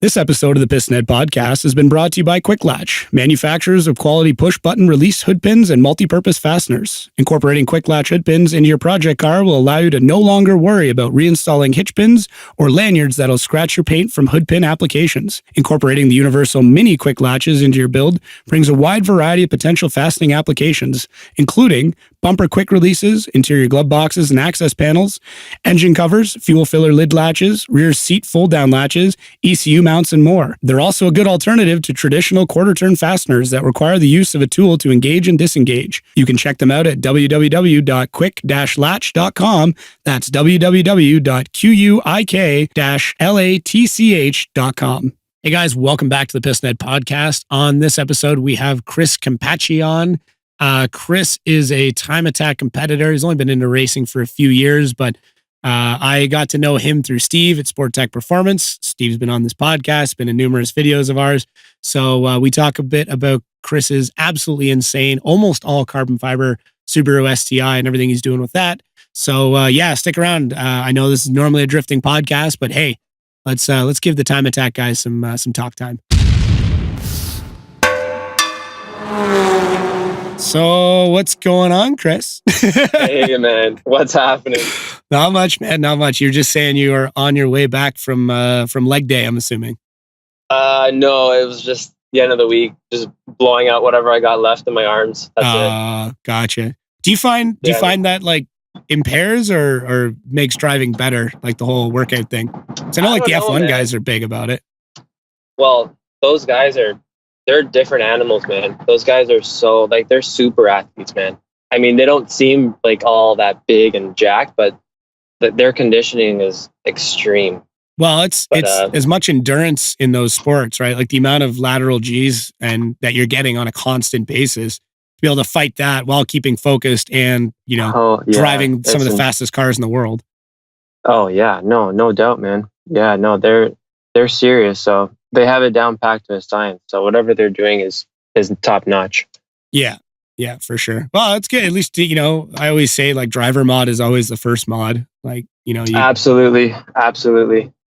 This episode of the Pistonhead podcast has been brought to you by Quick Latch, manufacturers of quality push-button release hood pins and multi-purpose fasteners. Incorporating Quick Latch hood pins into your project car will allow you to no longer worry about reinstalling hitch pins or lanyards that'll scratch your paint from hood pin applications. Incorporating the universal mini Quick Latches into your build brings a wide variety of potential fastening applications, including bumper quick releases, interior glove boxes and access panels, engine covers, fuel filler lid latches, rear seat fold-down latches, ECU mounts, and more. They're also a good alternative to traditional quarter-turn fasteners that require the use of a tool to engage and disengage. You can check them out at www.quick-latch.com. That's www.quick-latch.com. Hey guys, welcome back to the Pistonhead podcast. On this episode, we have Chris Campacci on. Chris is a time attack competitor. He's only been into racing for a few years, but I got to know him through Steve at Sport Tech Performance. Steve's been on this podcast, been in numerous videos of ours. So we talk a bit about Chris's absolutely insane, almost all carbon fiber Subaru STI and everything he's doing with that. So yeah, stick around. I know this is normally a drifting podcast, but hey, let's give the time attack guys some talk time. So what's going on, Chris? Hey, man. What's happening? Not much, man. Not much. You're just saying you are on your way back from leg day, I'm assuming. No, it was just the end of the week, just blowing out whatever I got left in my arms. That's it. Gotcha. Do you find that like impairs or makes driving better, like the whole workout thing? So I know like the F1 guys are big about it. Well, those guys they're different animals, man. Those guys are they're super athletes, man. I mean, they don't seem like all that big and jacked, but their conditioning is extreme. Well, it's as much endurance in those sports, right? Like the amount of lateral G's and that you're getting on a constant basis to be able to fight that while keeping focused and, driving some of the fastest cars in the world. Oh yeah, no doubt, man. Yeah, no, they're serious. So they have it down packed to a science. So whatever they're doing is top notch. Yeah, for sure. Well, it's good. At least, I always say like driver mod is always the first mod. Like, Absolutely.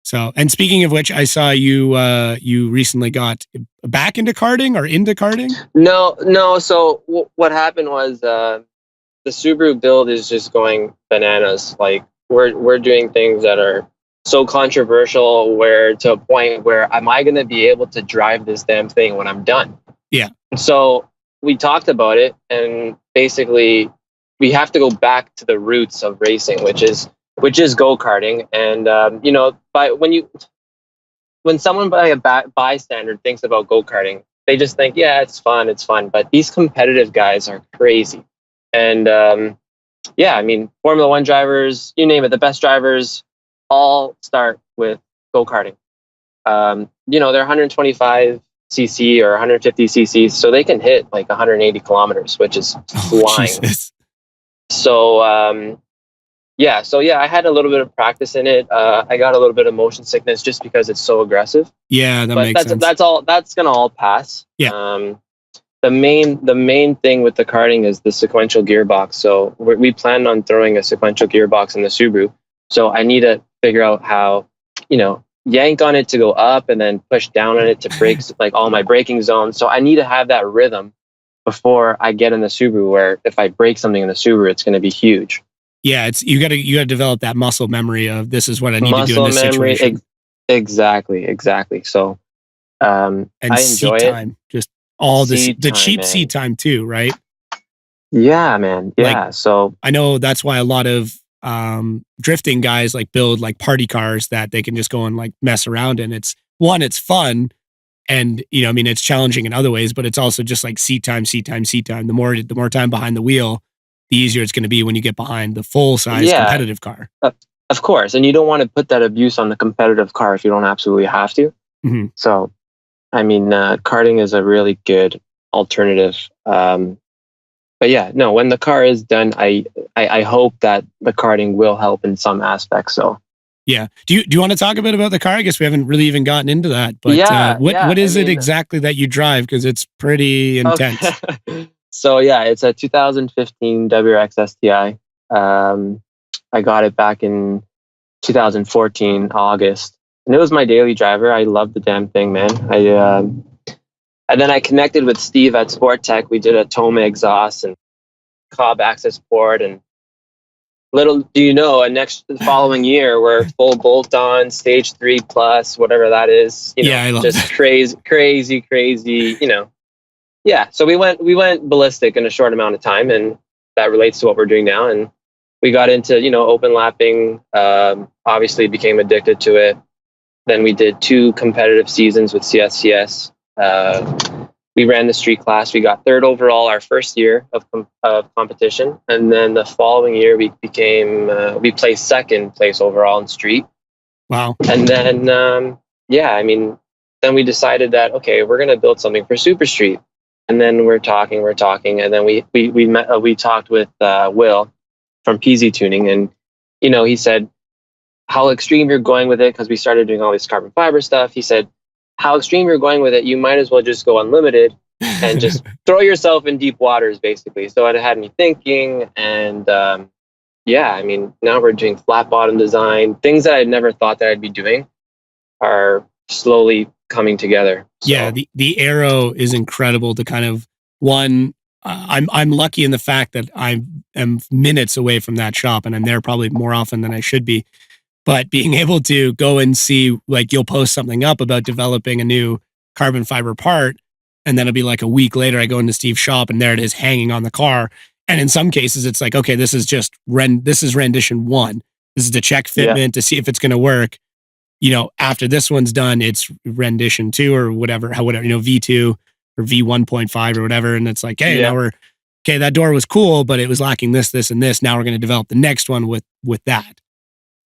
So, and speaking of which, I saw you recently got back into karting or into karting? No. So what happened was the Subaru build is just going bananas. Like we're doing things that are so controversial to a point where am I going to be able to drive this damn thing when I'm done? Yeah. So we talked about it, and basically we have to go back to the roots of racing, which is go-karting. And when someone by a bystander thinks about go-karting, they just think, yeah, it's fun. But these competitive guys are crazy. And I mean, Formula One drivers, you name it, the best drivers all start with go-karting. They're 125 cc or 150 cc, so they can hit like 180 kilometers, which is flying. Jesus. So I had a little bit of practice in it. I got a little bit of motion sickness just because it's so aggressive. Yeah, makes sense. That's gonna all pass. Yeah. The main thing with the karting is the sequential gearbox. So we plan on throwing a sequential gearbox in the Subaru. So I need to figure out how, yank on it to go up and then push down on it to break like all my braking zones. So I need to have that rhythm before I get in the Subaru, where if I break something in the Subaru, it's going to be huge. Yeah, you got to develop that muscle memory of this is what I need to do in this situation. Exactly. So and I enjoy seat time, just all this the cheap man. Seat time too, right? Yeah, man. Yeah. Like, so I know that's why a lot of drifting guys like build like party cars that they can just go and like mess around in. It's fun, and it's challenging in other ways, but it's also just like seat time. The more time behind the wheel, the easier it's going to be when you get behind the full size competitive car. Of course, and you don't want to put that abuse on the competitive car if you don't absolutely have to. Mm-hmm. So, I mean, karting is a really good alternative. But yeah, no, when the car is done, I hope that the karting will help in some aspects. So yeah. Do you want to talk a bit about the car? I guess we haven't really even gotten into that. But what is it exactly that you drive? Because it's pretty intense. Okay. So yeah, it's a 2015 WRX STI. I got it back in 2014 August. and it was my daily driver. I loved the damn thing, man. And then I connected with Steve at Sport Tech. We did a Toma exhaust and Cobb access port, and little do you know, the following year we're full bolt on stage 3 plus, whatever that is. I love just that. crazy. Yeah. So we went ballistic in a short amount of time, and that relates to what we're doing now. And we got into open lapping. Obviously, became addicted to it. Then we did 2 competitive seasons with CSCS. We ran the street class. We got 3rd overall our first year of competition, and then the following year we placed 2nd place overall in street. Wow. And then then we decided that okay, we're gonna build something for Super Street. And then we're talking, and then we talked with Will from PZ Tuning, and he said how extreme you're going with it, because we started doing all this carbon fiber stuff. He said how extreme you're going with it, you might as well just go unlimited and just throw yourself in deep waters, basically. So it had me thinking, and now we're doing flat bottom design. Things that I'd never thought that I'd be doing are slowly coming together. So. Yeah, the Aero is incredible to kind of I'm lucky in the fact that I am minutes away from that shop, and I'm there probably more often than I should be. But being able to go and see, like, you'll post something up about developing a new carbon fiber part, and then it'll be like a week later, I go into Steve's shop and there it is hanging on the car. And in some cases, it's like, okay, this is just this is rendition 1. This is to check fitment to see if it's going to work. After this one's done, it's rendition 2 or whatever, V2 or V1.5 or whatever. And it's like, hey, now that door was cool, but it was lacking this, and this. Now we're going to develop the next one with that.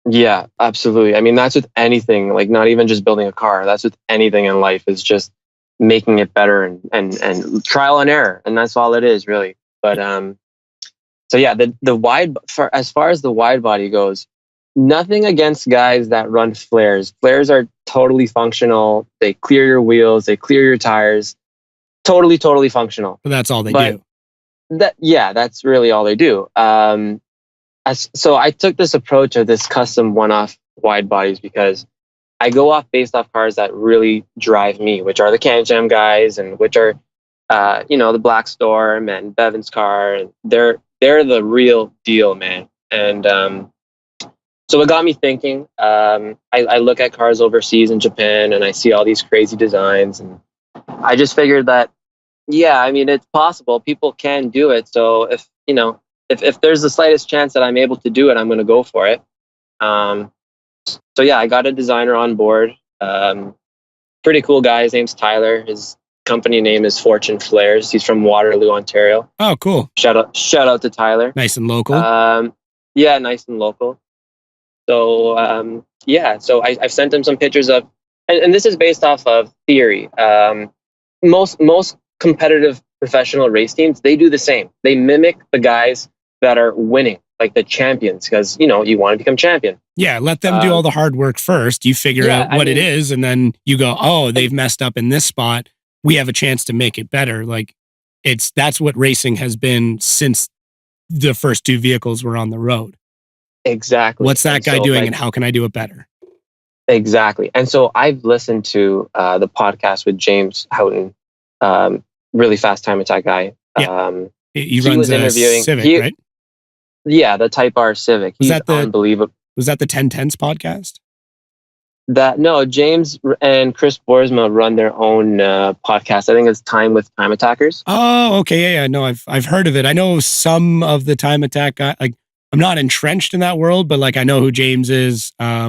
Yeah, absolutely. I mean, that's with anything, like not even just building a car. That's with anything in life, is just making it better and trial and error. And that's all it is, really. But so yeah, as far as the wide body goes, nothing against guys that run flares. Flares are totally functional. They clear your wheels, they clear your tires. Totally functional. But that's all they do. That's really all they do. So I took this approach of this custom one-off wide bodies because I go based off cars that really drive me, which are the Can Jam guys, and which are, the Black Storm and Bevan's car, and they're the real deal, man. And so it got me thinking. I look at cars overseas in Japan, and I see all these crazy designs, and I just figured that, it's possible. People can do it. So if there's the slightest chance that I'm able to do it, I'm going to go for it. I got a designer on board. Pretty cool guy. His name's Tyler. His company name is Fortune Flares. He's from Waterloo, Ontario. Oh, cool. Shout out to Tyler. Nice and local. Nice and local. So, so I've sent him some pictures of, and this is based off of theory. Most competitive professional race teams, they do the same. They mimic the guys that are winning, like the champions, because you want to become champion. Yeah, let them do all the hard work first. You figure out what it is, and then you go, oh, they've messed up in this spot. We have a chance to make it better. Like that's what racing has been since the first 2 vehicles were on the road. Exactly. What's that guy doing, and how can I do it better? Exactly. And so I've listened to the podcast with James Houghton, really fast time attack guy. Yeah. He runs a Civic, right? Yeah, the Type R Civic. He's unbelievable. Was that the 1010s podcast? No, James and Chris Boersma run their own podcast. I think it's Time with Time Attackers. Oh, okay. Yeah. No, I've heard of it. I know some of the Time Attack guy. Like, I'm not entrenched in that world, but like I know who James is. I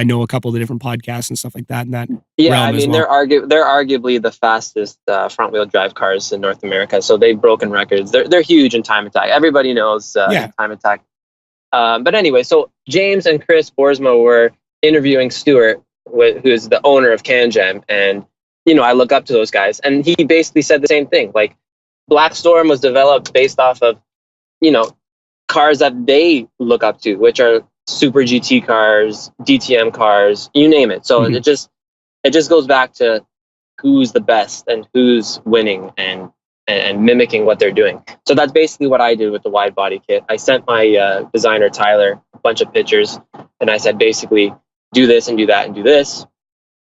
know a couple of the different podcasts and stuff like that. And that realm as well. They're arguably the fastest front wheel drive cars in North America. So they've broken records. They're huge in Time Attack. Everybody knows Time Attack. But anyway, so James and Chris Boersma were interviewing Stuart, who is the owner of Can Jam, and I look up to those guys, and he basically said the same thing. Like, Black Storm was developed based off of cars that they look up to, which are super GT cars, DTM cars, you name it. So it just goes back to who's the best and who's winning and mimicking what they're doing. So that's basically what I did with the wide body kit. I sent my designer Tyler a bunch of pictures, and I said, basically, do this and do that and do this.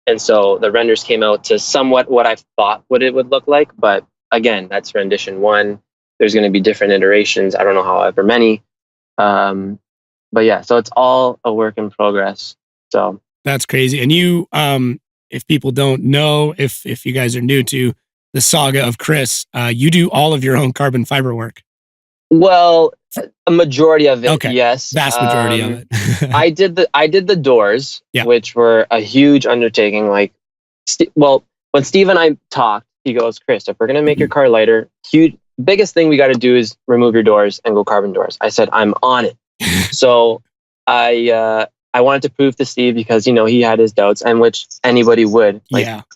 And so the renders came out to somewhat what I thought what it would look like. But again, that's rendition 1. There's going to be different iterations. I don't know however many. But yeah, so it's all a work in progress. So that's crazy. And you, if people don't know, if you guys are new to the saga of Chris, you do all of your own carbon fiber work. Well, a majority of it, okay. yes. Vast majority of it. I did the doors, yeah. which were a huge undertaking. Like, when Steve and I talked, he goes, Chris, if we're gonna make your car lighter, biggest thing we got to do is remove your doors and go carbon doors. I said, I'm on it. So I wanted to prove to Steve, because he had his doubts, and which anybody would,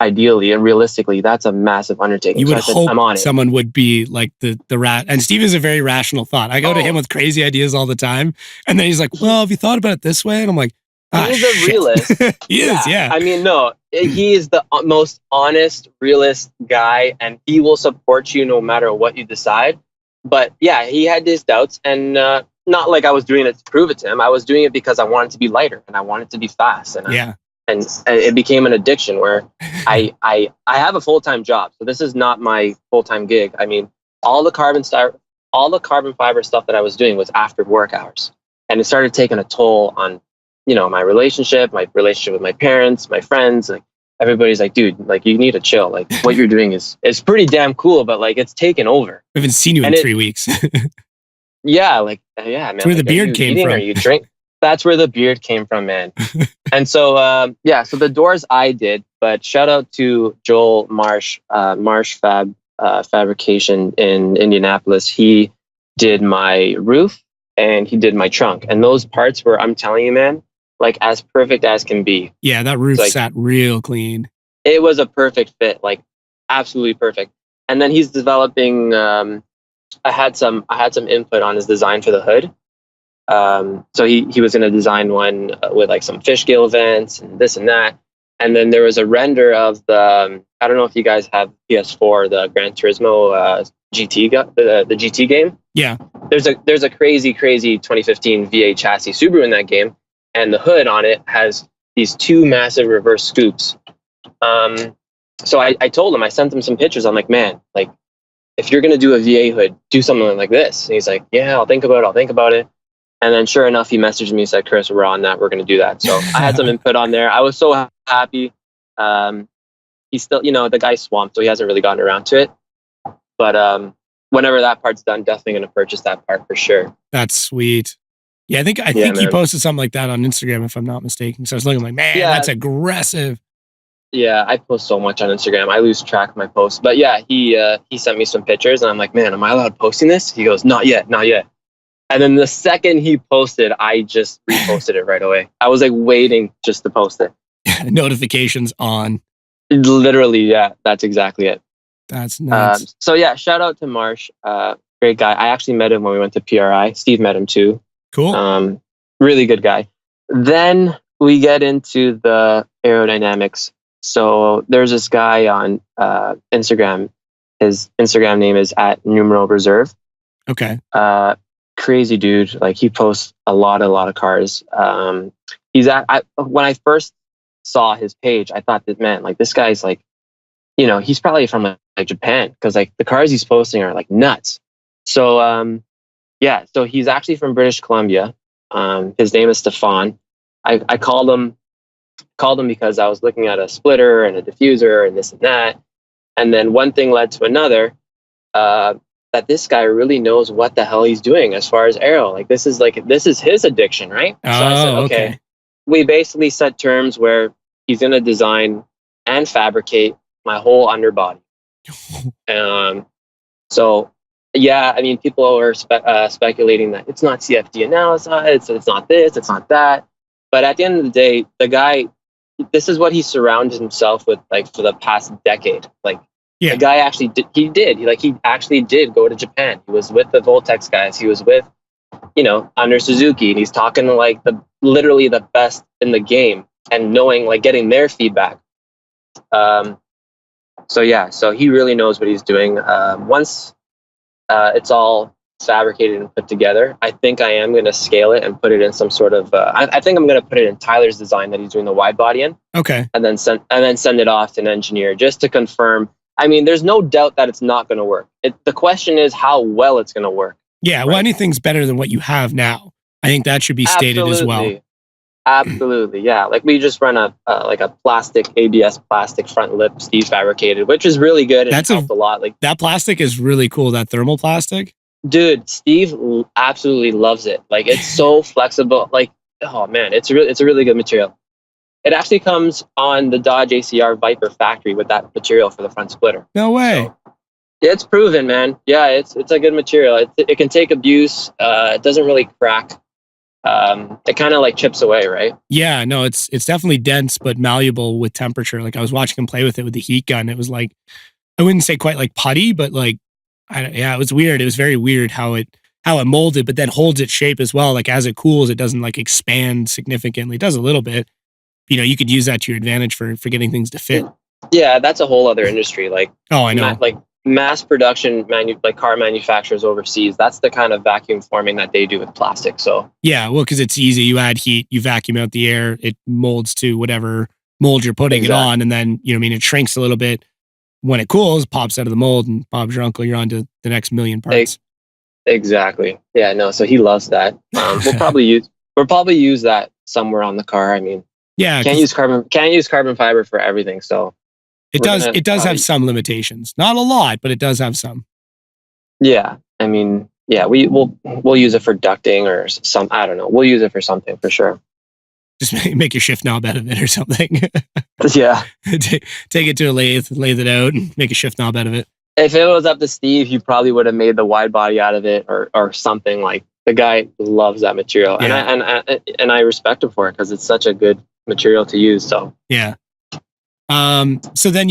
ideally and realistically, that's a massive undertaking. You would hope I'm on it. Someone would be like the rat. And Steve is a very rational thought. I go to him with crazy ideas all the time, and then he's like, "Well, have you thought about it this way?" And I'm like, he's a realist. He is, yeah. I mean, no, he is the most honest, realist guy, and he will support you no matter what you decide. But yeah, he had his doubts, and not like I was doing it to prove it to him. I was doing it because I wanted to be lighter and I wanted to be fast. And and it became an addiction where I have a full-time job. So this is not my full-time gig. I mean, all the carbon fiber stuff that I was doing was after work hours. And it started taking a toll on, my relationship with my parents, my friends. Like, everybody's like, dude, like, you need to chill. Like, what you're doing is pretty damn cool, but like, it's taken over. I haven't seen you in 3 weeks. Yeah, man. That's where the beard came from. Or you drink? That's where the beard came from, man. And so, so the doors I did, but shout out to Joel Marsh, Fabrication in Indianapolis. He did my roof and he did my trunk. And those parts were, I'm telling you, man, like as perfect as can be. Yeah, that roof sat real clean. It was a perfect fit, like absolutely perfect. And then he's developing... I had some input on his design for the hood. So he was going to design one with like some fish gill vents and this and that. And then there was a render of the, I don't know if you guys have PS4, the Gran Turismo GT, the GT game. Yeah. There's a crazy 2015 V8 chassis Subaru in that game. And the hood on it has these 2 massive reverse scoops. So I told him, I sent him some pictures. I'm like, man, like, if you're going to do a V8 hood, do something like this. And he's like, yeah, I'll think about it. And then sure enough, he messaged me and said, Chris, we're on that. We're going to do that. So I had some input on there. I was so happy. He's still, the guy's swamped, so he hasn't really gotten around to it. But whenever that part's done, definitely going to purchase that part for sure. That's sweet. Yeah, I think you posted something like that on Instagram, if I'm not mistaken. So I was looking like, man, that's aggressive. Yeah, I post so much on Instagram. I lose track of my posts. But yeah, he sent me some pictures and I'm like, man, am I allowed posting this? He goes, not yet. And then the second he posted, I just reposted it right away. I was like waiting just to post it. Notifications on. Literally, yeah, that's exactly it. That's nuts. So yeah, shout out to Marsh. Great guy. I actually met him when we went to PRI. Steve met him too. Cool. Really good guy. Then we get into the aerodynamics. So there's this guy on Instagram. His Instagram name is @numeroreserve. Okay. Crazy dude. Like, he posts a lot of cars. When I first saw his page, I thought that, man, like, this guy's like, he's probably from like Japan, because like the cars he's posting are like nuts. So so he's actually from British Columbia. His name is Stefan. I called him because I was looking at a splitter and a diffuser and this and that. And then one thing led to another, that this guy really knows what the hell he's doing as far as aero. Like, this is his addiction, right? So I said, okay. We basically set terms where he's going to design and fabricate my whole underbody. So yeah, I mean, people are speculating that it's not CFD analysis, it's not this, it's not that. But at the end of the day, the guy, this is what he surrounded himself with, like, for the past decade. Like, the guy actually did. He actually did go to Japan. He was with the Voltex guys. He was with, under Suzuki, and he's talking to like literally the best in the game, and knowing, like, getting their feedback. So he really knows what he's doing. Once it's all fabricated and put together. I think I am going to scale it and put it in some sort of. I think I'm going to put it in Tyler's design that he's doing the wide body in. Okay. And then send it off to an engineer just to confirm. I mean, there's no doubt that it's not going to work. The question is how well it's going to work. Yeah. Well, anything's better than what you have now. I think that should be stated as well. Absolutely, yeah. Like we just run a plastic ABS plastic front lip Steve fabricated, which is really good and helped a lot. Like that plastic is really cool. That thermal plastic, dude. Steve absolutely loves it. Like it's so flexible. Like oh man, it's a really good material. It actually comes on the Dodge ACR Viper factory with that material for the front splitter. No way. So, it's proven, man. Yeah, it's a good material. It can take abuse. It doesn't really crack. It kind of like chips away, right? Yeah, no, it's definitely dense but malleable with temperature. Like I was watching him play with it with the heat gun. It was like, I wouldn't say quite like putty, but like, it was weird. It was very weird how it molded, but then holds its shape as well. Like as it cools, it doesn't like expand significantly. It does a little bit. You know, you could use that to your advantage for getting things to fit. Yeah, that's a whole other industry. Like, oh, I know. Like mass production, like car manufacturers overseas. That's the kind of vacuum forming that they do with plastic. So yeah, well, because it's easy. You add heat, you vacuum out the air, it molds to whatever mold you're putting it on, and then it shrinks a little bit. When it cools, pops out of the mold, and Bob's your uncle. You're on to the next million parts. Exactly. Yeah. No. So he loves that. We'll probably use that somewhere on the car. I mean. Yeah, can't use carbon fiber for everything. So it does have some limitations. Not a lot, but it does have some. Yeah, I mean, yeah, we'll use it for ducting or some. I don't know. We'll use it for something for sure. Just make your shift knob out of it or something. Yeah, take it to a lathe it out, and make a shift knob out of it. If it was up to Steve, he probably would have made the wide body out of it or something. Like the guy loves that material, yeah. and I respect him for it because it's such a good material to use. So yeah. So then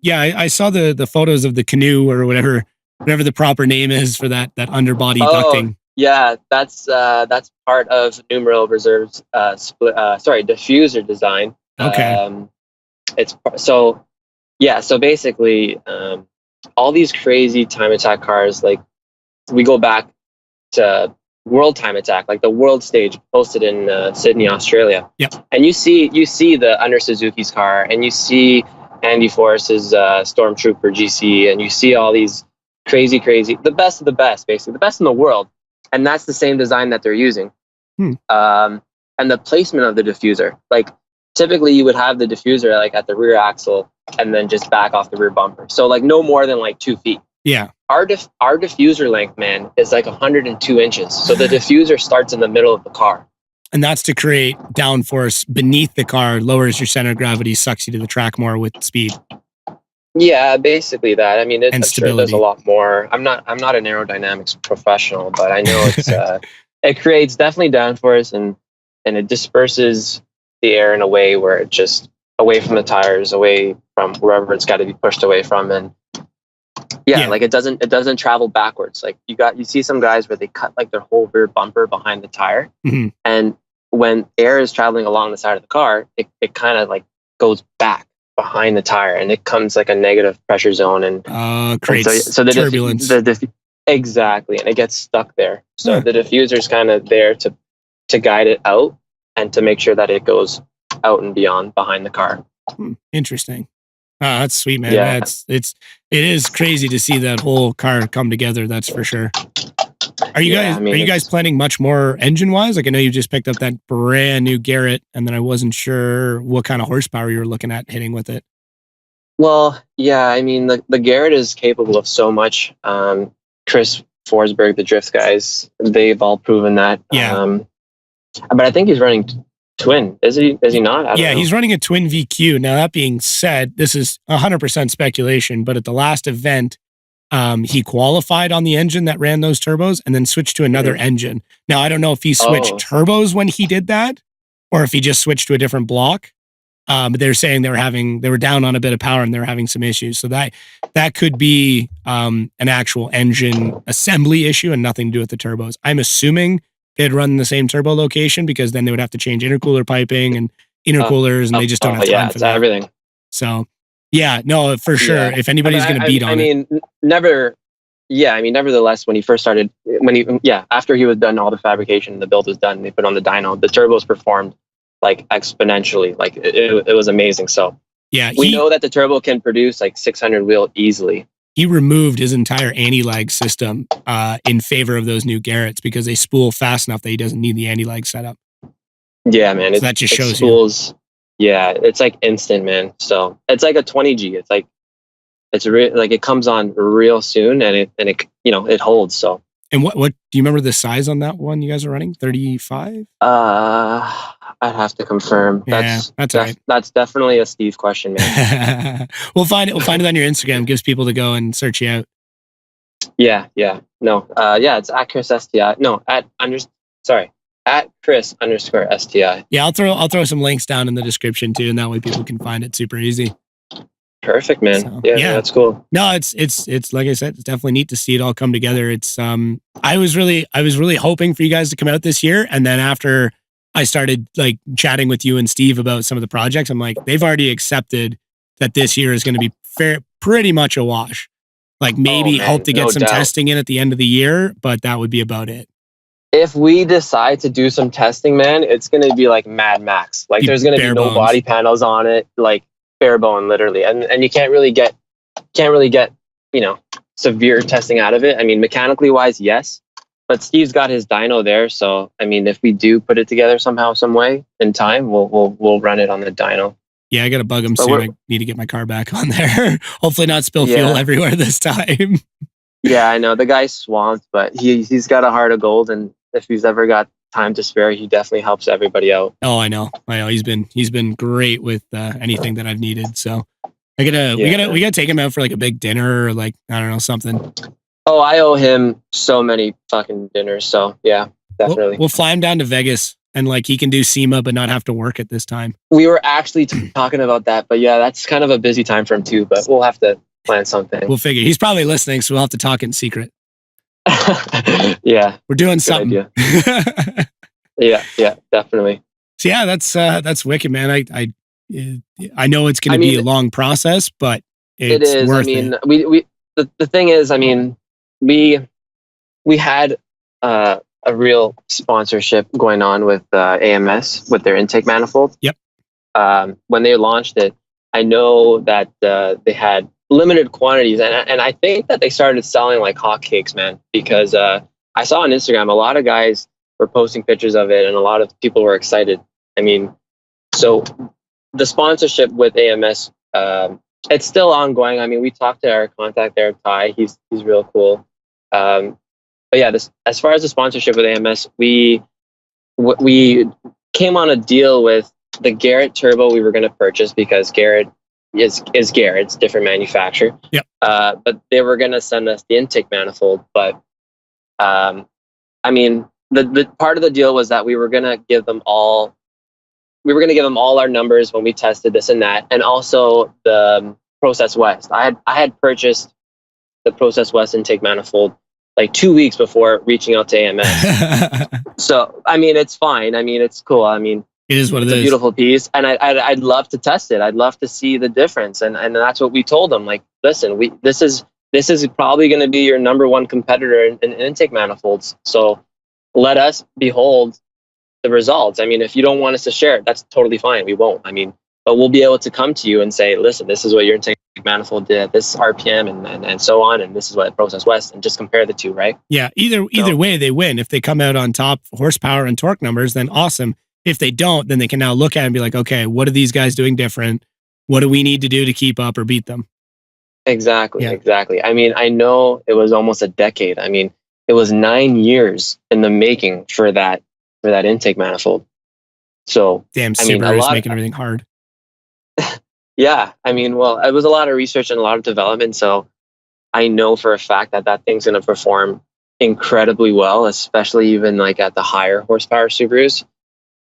I saw the photos of the canoe or whatever the proper name is for that underbody ducting. Yeah, that's part of Numero Reserve's diffuser design. Okay. So basically, all these crazy time attack cars, like we go back to World Time Attack, like the world stage posted in Sydney, Australia. Yep. And you see the under Suzuki's car, and you see Andy Forrest's Stormtrooper GC, and you see all these crazy, the best of the best, basically the best in the world. And that's the same design that they're using. And the placement of the diffuser, like typically you would have the diffuser like at the rear axle and then just back off the rear bumper. So like no more than like 2 feet. Yeah. Our diffuser length, man, is like 102 inches. So the diffuser starts in the middle of the car. And that's to create downforce beneath the car, lowers your center of gravity, sucks you to the track more with speed. Yeah, basically that. I mean, I'm sure there's a lot more. I'm not an aerodynamics professional, but I know it's it creates definitely downforce and it disperses the air in a way where it just away from the tires, away from wherever it's got to be pushed away from, and like it doesn't travel backwards. Like you see some guys where they cut like their whole rear bumper behind the tire, and when air is traveling along the side of the car, it kind of like goes back behind the tire, and it comes like a negative pressure zone and creates so the turbulence. Exactly, and it gets stuck there. So the diffuser is kind of there to guide it out and to make sure that it goes out and beyond behind the car. Interesting. That's sweet, man. Yeah. It is crazy to see that whole car come together. That's for sure. Are you guys planning much more engine wise? Like I know you just picked up that brand new Garrett, and then I wasn't sure what kind of horsepower you were looking at hitting with it. Well, yeah, I mean the Garrett is capable of so much. Chris Forsberg, the drift guys, they've all proven that. Yeah. But I think he's running twin. Is he not? I don't know. He's running a twin VQ. Now that being said, this is 100% speculation, but at the last event, he qualified on the engine that ran those turbos and then switched to another engine. Now, I don't know if he switched turbos when he did that or if he just switched to a different block. But they're saying they were down on a bit of power and they were having some issues. So that could be an actual engine assembly issue and nothing to do with the turbos. I'm assuming they'd run the same turbo location because then they would have to change intercooler piping and intercoolers, and they just don't have time for that. Everything. So, yeah, no, for sure. If anybody's going to beat on it. I mean, never yeah, I mean, nevertheless, when he first started, after he was done, all the fabrication, the build was done, they put on the dyno, the turbos performed like exponentially. Like it was amazing. So yeah, we know that the turbo can produce like 600 wheel easily. He removed his entire anti-lag system in favor of those new Garretts because they spool fast enough that he doesn't need the anti-lag setup. Yeah, man. So that just shows spools, you. Yeah, it's like instant, man. So it's like a 20G. It's like like it comes on real soon, and it it holds. So. And what do you remember the size on that one you guys are running? 35? I'd have to confirm. Yeah, that's all right. That's definitely a Steve question, man. We'll find it on your Instagram. It gives people to go and search you out. Yeah. No. It's at Chris STI. No, at Chris_STI. Yeah, I'll throw some links down in the description too, and that way people can find it super easy. Perfect, man. So, yeah, that's cool. No, it's like I said, it's definitely neat to see it all come together. It's I was really hoping for you guys to come out this year, and then after I started like chatting with you and Steve about some of the projects, I'm like, they've already accepted that this year is going to be pretty much a wash. Like maybe hope to get some testing in at the end of the year, but that would be about it. If we decide to do some testing, man, it's going to be like Mad Max. Like there's going to be no body panels on it, like bare bone, literally, and you can't really get severe testing out of it. I mean, mechanically wise, yes, but Steve's got his dyno there, so I mean, if we do put it together somehow, some way in time, we'll run it on the dyno. Yeah, I got to bug him soon. I need to get my car back on there. Hopefully not spill fuel everywhere this time. Yeah, I know. The guy's swamped, but he's got a heart of gold, and if he's ever got time to spare, he definitely helps everybody out. Oh, I know. He's been great with anything that I've needed. So we gotta take him out for like a big dinner or like, I don't know, something. Oh, I owe him so many fucking dinners. So yeah, definitely. We'll fly him down to Vegas. And like he can do SEMA but not have to work at this time. We were actually talking about that, but yeah, that's kind of a busy time for him too. But we'll have to plan something. We'll figure. He's probably listening, so we'll have to talk in secret. Yeah, we're doing something. Yeah, definitely. So yeah, that's wicked, man. I know it's going to be a long process, but it's worth it. I mean, the thing is, I mean, we had a real sponsorship going on with AMS with their intake manifold. Yep. When they launched it, I know that they had limited quantities, and I think that they started selling like hotcakes, man. Because I saw on Instagram a lot of guys were posting pictures of it, and a lot of people were excited. I mean, so the sponsorship with AMS, it's still ongoing. I mean, we talked to our contact there, Ty. He's real cool. But yeah, as far as the sponsorship with AMS, we came on a deal with the Garrett turbo we were going to purchase because Garrett is Garrett. It's a different manufacturer. Yep. But they were going to send us the intake manifold. But I mean, the part of the deal was that we were going to give them all our numbers when we tested this and that, and also the Process West. I had purchased the Process West intake manifold like 2 weeks before reaching out to AMS. So, I mean, it's fine. I mean, it's cool. I mean, it is what it is. It's a beautiful piece. And I'd love to test it. I'd love to see the difference. And that's what we told them. Like, listen, this is probably going to be your number one competitor in intake manifolds. So let us behold the results. I mean, if you don't want us to share it, that's totally fine. We won't. I mean, but we'll be able to come to you and say, listen, this is what your intake manifold did, this RPM and so on, and this is what Process West, and just compare the two, right? Yeah, either way they win. If they come out on top horsepower and torque numbers, then awesome. If they don't, then they can now look at it and be like, okay, what are these guys doing different? What do we need to do to keep up or beat them? Exactly. I mean, I know it was almost a decade. I mean, it was 9 years in the making for that intake manifold. So damn, Subaru is making everything hard. Yeah, I mean, well, it was a lot of research and a lot of development, so I know for a fact that thing's going to perform incredibly well, especially even like at the higher horsepower Subarus.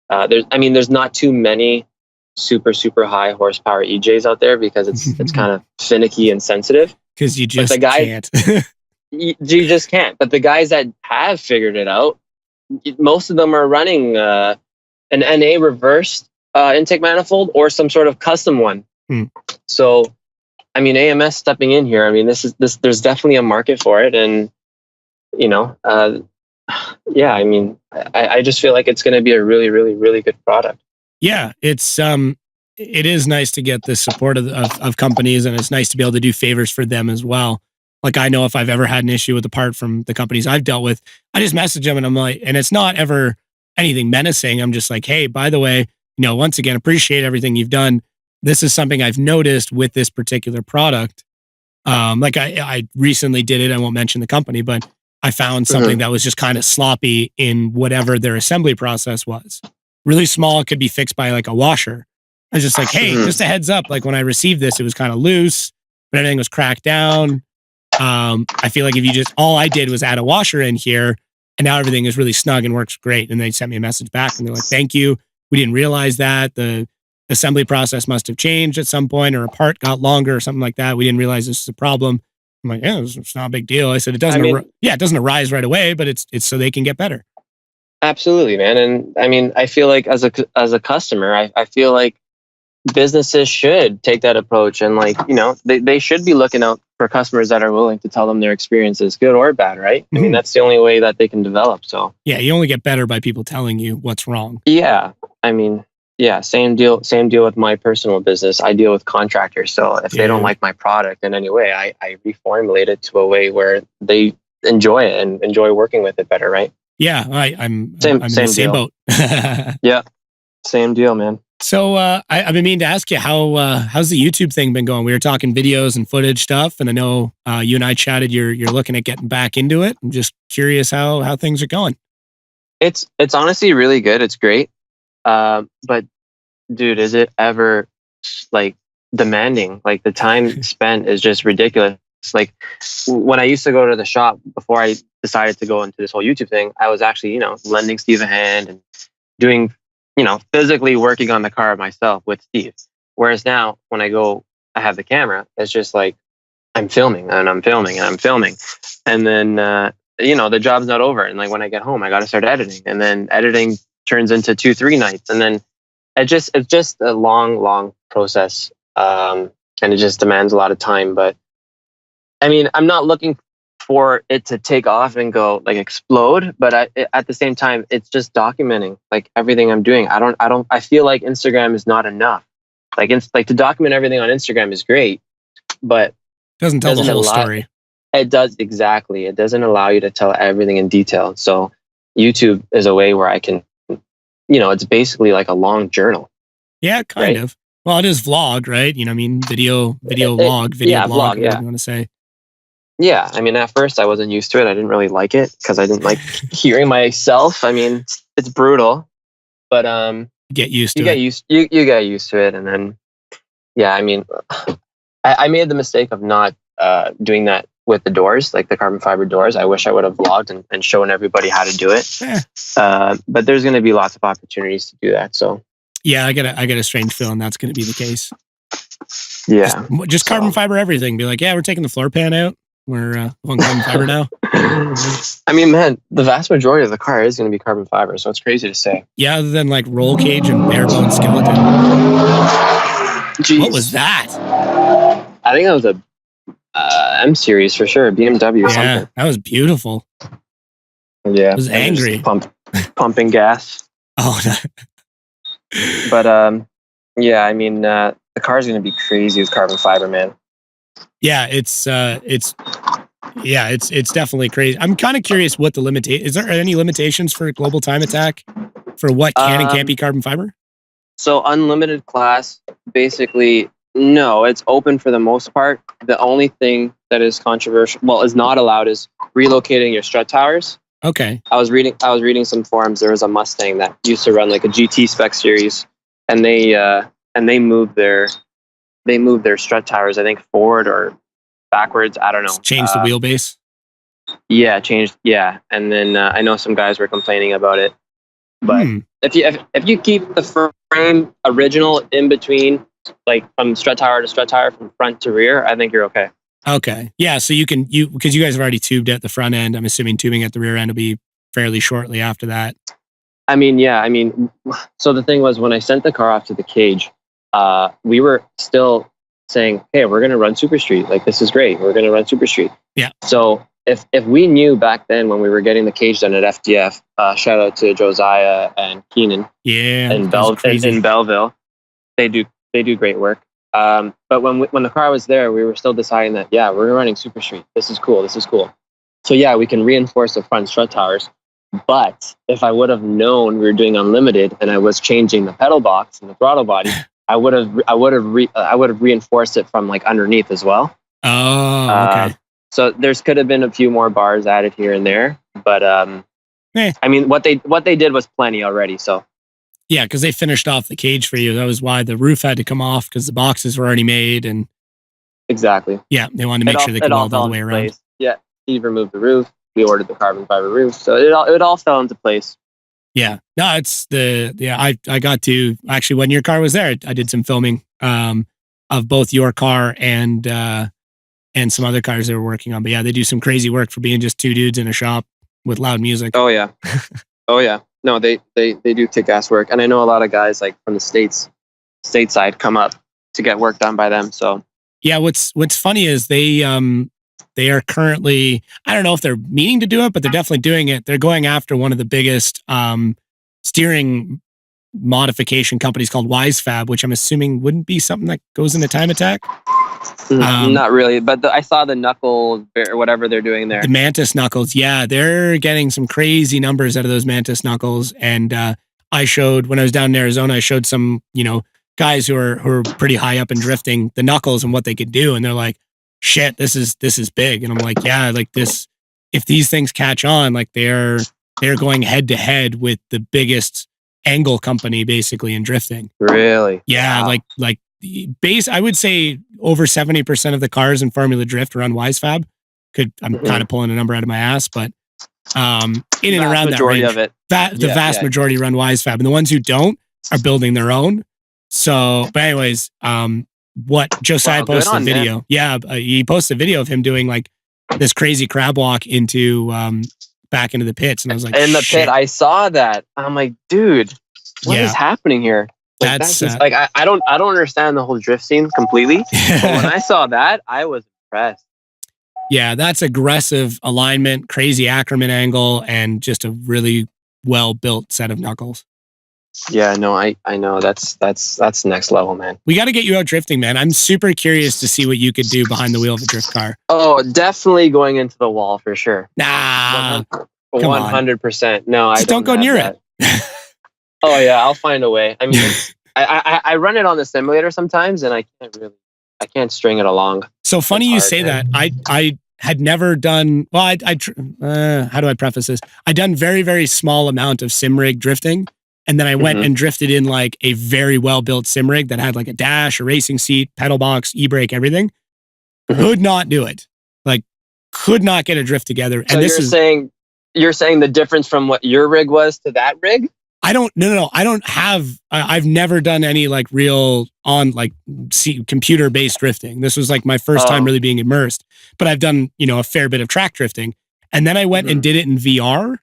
There's not too many super high horsepower EJs out there because it's kind of finicky and sensitive. Because you just can't. you just can't. But the guys that have figured it out, most of them are running an NA reversed intake manifold or some sort of custom one. So I mean, AMS stepping in here. I mean, this. There's definitely a market for it, and you know, yeah. I mean, I just feel like it's going to be a really, really, really good product. Yeah, it is nice to get the support of companies, and it's nice to be able to do favors for them as well. Like, I know if I've ever had an issue with a part from the companies I've dealt with, I just message them and I'm like, and it's not ever anything menacing. I'm just like, hey, by the way, once again, appreciate everything you've done. This is something I've noticed with this particular product. Like I recently did it. I won't mention the company, but I found something that was just kind of sloppy in whatever their assembly process was. Really small, it could be fixed by like a washer. I was just like, hey, just a heads up. Like when I received this, it was kind of loose, but everything was cracked down. I feel like if you just, all I did was add a washer in here and now everything is really snug and works great. And they sent me a message back and they're like, thank you. We didn't realize that the assembly process must have changed at some point, or a part got longer or something like that. We didn't realize this was a problem. I'm like, yeah, it's not a big deal. I said, it doesn't, it doesn't arise right away, but it's so they can get better. Absolutely, man. And I mean, I feel like as a customer, I feel like businesses should take that approach, and like, they should be looking out for customers that are willing to tell them their experience is good or bad, right? I mean, that's the only way that they can develop. So yeah, you only get better by people telling you what's wrong. Yeah. I mean, yeah, same deal with my personal business. I deal with contractors. So if they don't like my product in any way, I reformulate it to a way where they enjoy it and enjoy working with it better, right? Yeah, I'm in the same boat. Yeah, same deal, man. So I've been meaning to ask you, how's the YouTube thing been going? We were talking videos and footage stuff, and I know you and I chatted. You're looking at getting back into it. I'm just curious how things are going. It's honestly really good. It's great. But dude, is it ever like demanding? Like the time spent is just ridiculous. Like when I used to go to the shop before I decided to go into this whole YouTube thing, I was actually, lending Steve a hand and doing, physically working on the car myself with Steve. Whereas now when I go, I have the camera, it's just like I'm filming and I'm filming and I'm filming. And then, the job's not over. And like when I get home, I got to start editing, and then editing turns into 2-3 nights. And then it's just a long process. And it just demands a lot of time. But I mean, I'm not looking for it to take off and go like explode, but at the same time, it's just documenting like everything I'm doing. I feel like Instagram is not enough. Like to document everything on Instagram is great, but doesn't tell the whole story. It does, exactly. It doesn't allow you to tell everything in detail. So YouTube is a way where I can, it's basically like a long journal. Yeah, kind of. Well, it is vlog, right? Video vlog, video blog, whatever you want to say. Yeah, I mean, at first I wasn't used to it. I didn't really like it because I didn't like hearing myself. I mean, it's brutal, but get used to it. You get used to it, and then I mean, I made the mistake of not doing that with the doors, like the carbon fiber doors. I wish I would have vlogged and shown everybody how to do it. But there's going to be lots of opportunities to do that. So yeah, I get a strange feeling that's going to be the case. Yeah, just carbon fiber everything. Be like, yeah, we're taking the floor pan out. We're on carbon fiber now. I mean, man, the vast majority of the car is going to be carbon fiber, so it's crazy to say. Yeah, other than like roll cage and bare bone skeleton. Jeez. What was that? I think that was a M series for sure, BMW or something. That was beautiful. Yeah, it was angry, pumping gas. Oh, but I mean, the car's going to be crazy with carbon fiber, man. Yeah, it's definitely crazy. I'm kind of curious what the limitation is. There any limitations for Global Time Attack for what can and can't be carbon fiber? So unlimited class, basically, no, it's open for the most part. The only thing that is controversial, is not allowed, is relocating your strut towers. Okay. I was reading some forums. There was a Mustang that used to run like a GT spec series, and they moved their strut towers, I think forward or backwards. I don't know. Changed the wheelbase. Yeah, changed. Yeah, and then I know some guys were complaining about it. But if you keep the frame original in between, like from strut tower to strut tower, from front to rear, I think you're okay. Okay. Yeah. So because you guys have already tubed at the front end, I'm assuming tubing at the rear end will be fairly shortly after that. I mean, yeah. I mean, so the thing was, when I sent the car off to the cage, we were still saying, "Hey, we're going to run Super Street. Like, this is great. We're going to run Super Street." Yeah. So if we knew back then when we were getting the cage done at FDF, shout out to Josiah and Keenan, in Belleville, they do great work. But when the car was there, we were still deciding that, yeah, we're running Super Street. This is cool. So yeah, we can reinforce the front strut towers. But if I would have known we were doing unlimited and I was changing the pedal box and the throttle body, I would have reinforced it from like underneath as well. Oh, okay. So there's could have been a few more bars added here and there, but I mean, what they did was plenty already. So yeah, because they finished off the cage for you. That was why the roof had to come off, because the boxes were already made, and exactly. Yeah, they wanted to make sure they could weld all the way around. Place. Yeah, Steve removed the roof. We ordered the carbon fiber roof, so it all fell into place. Yeah, no, it's I got to actually, when your car was there, I did some filming of both your car and some other cars they were working on. But yeah, they do some crazy work for being just two dudes in a shop with loud music. Oh yeah, oh yeah. No, they do kick ass work, and I know a lot of guys like from the stateside come up to get work done by them. So yeah, what's funny is they are currently, I don't know if they're meaning to do it, but they're definitely doing it. They're going after one of the biggest steering modification companies called WiseFab, which I'm assuming wouldn't be something that goes into Time Attack. Not really, but I saw the knuckle or whatever they're doing there. The Mantis knuckles, yeah, they're getting some crazy numbers out of those Mantis knuckles. And I showed, when I was down in Arizona, I showed some, guys who are pretty high up in drifting the knuckles and what they could do, and they're like, "Shit, this is big." And I'm like, "Yeah, like this. If these things catch on, like they're going head to head with the biggest angle company basically in drifting." Really? Yeah, wow. like base. I would say over 70% of the cars in Formula Drift are on WiseFab. I'm kind of pulling a number out of my ass, but in and around that range, of it. The vast majority run WiseFab, and the ones who don't are building their own. So, but anyways, what Josiah posted a video. Man. Yeah, he posted a video of him doing like this crazy crab walk into back into the pits, and I was like, in the pit, I saw that. I'm like, dude, what is happening here? Like, that's just, like I don't understand the whole drift scene completely. But when I saw that, I was impressed. Yeah, that's aggressive alignment, crazy Ackerman angle, and just a really well built set of knuckles. Yeah, no, I know that's next level, man. We got to get you out drifting, man. I'm super curious to see what you could do behind the wheel of a drift car. Oh, definitely going into the wall for sure. Nah, 100%. No, I don't go near it. Oh yeah, I'll find a way. I mean, I run it on the simulator sometimes, and I can't string it along. So funny you say that. I had never done. Well, how do I preface this? I'd done very, very small amount of sim rig drifting. And then I went and drifted in like a very well-built sim rig that had like a dash, a racing seat, pedal box, e-brake, everything. Could not do it. Like, could not get a drift together. And so you're saying the difference from what your rig was to that rig? No. I don't have, I've never done any like real on like computer-based drifting. This was like my first time really being immersed. But I've done, a fair bit of track drifting. And then I went and did it in VR.